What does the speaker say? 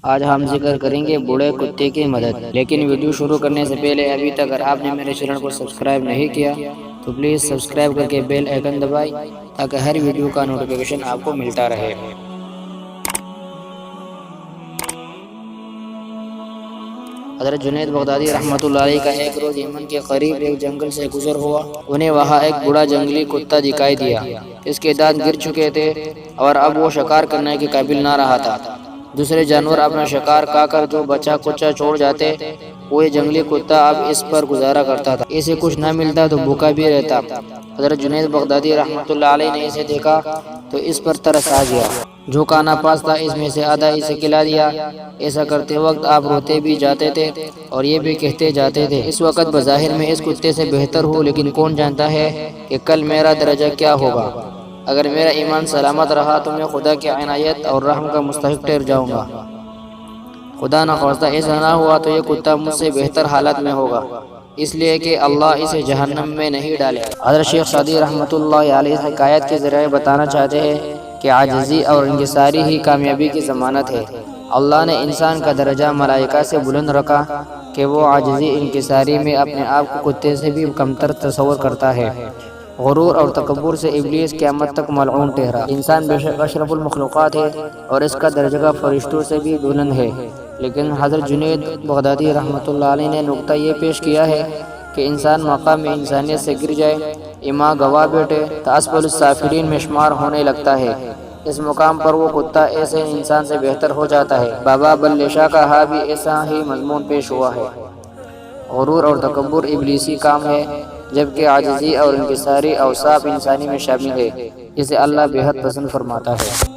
آج ہم ذکر کریں گے بوڑھے کتے کی مدد۔ لیکن ویڈیو شروع کرنے سے پہلے ابھی تک اگر آپ نے میرے چینل کو سبسکرائب نہیں کیا تو پلیز سبسکرائب کر کے بیل آئیکن دبائیں تاکہ ہر ویڈیو کا نوٹیفیکیشن آپ کو ملتا رہے۔ حضرت جنید بغدادی رحمۃ اللہ علیہ کا ایک روز یمن کے قریب ایک جنگل سے گزر ہوا۔ انہیں وہاں ایک بڑا جنگلی کتا دکھائی دیا۔ اس کے دانت گر چکے تھے اور اب وہ شکار کرنے کے قابل نہ رہا تھا۔ دوسرے جانور اپنا شکار کھا کر جو بچا کچا چھوڑ جاتے، وہ جنگلی کتا اب اس پر گزارا کرتا تھا۔ اسے کچھ نہ ملتا تو بھوکا بھی رہتا۔ حضرت جنید بغدادی رحمۃ اللہ علیہ نے اسے دیکھا تو اس پر ترس آ گیا۔ جو کھانا پاس تھا اس میں سے آدھا اسے کھلا دیا۔ ایسا کرتے وقت آپ روتے بھی جاتے تھے اور یہ بھی کہتے جاتے تھے، اس وقت بظاہر میں اس کتے سے بہتر ہوں، لیکن کون جانتا ہے کہ کل میرا درجہ کیا ہوگا۔ اگر میرا ایمان سلامت رہا تو میں خدا کی عنایت اور رحم کا مستحق ٹھہر جاؤں گا۔ خدا نخواستہ ایسا نہ ہوا تو یہ کتا مجھ سے بہتر حالت میں ہوگا، اس لیے کہ اللہ اسے جہنم میں نہیں ڈالے۔ حضرت شیخ سعدی رحمۃ اللہ علیہ حکایت کے ذریعے بتانا چاہتے ہیں کہ عاجزی اور انکساری ہی کامیابی کی ضمانت ہے۔ اللہ نے انسان کا درجہ ملائکہ سے بلند رکھا کہ وہ عاجزی انکساری میں اپنے آپ کو کتے سے بھی کمتر تصور کرتا ہے۔ غرور اور تکبر سے ابلیس قیامت تک ملعون ٹھہرا۔ انسان بے شک اشرف المخلوقات ہے اور اس کا درجہ فرشتوں سے بھی بلند ہے، لیکن حضرت جنید بغدادی رحمۃ اللہ علیہ نے نقطہ یہ پیش کیا ہے کہ انسان مقام انسانیت سے گر جائے، ایما گوا بیٹھے تو اسفل السافلین میں شمار ہونے لگتا ہے۔ اس مقام پر وہ کتا ایسے انسان سے بہتر ہو جاتا ہے۔ بابا بلے شاہ کا ہاں بھی ایسا ہی مضمون پیش ہوا ہے۔ غرور اور تکبر ابلیسی کام ہے، جبکہ عاجزی اور انکساری اوصاف انسانی میں شامل ہے، جسے اللہ بے حد پسند فرماتا ہے۔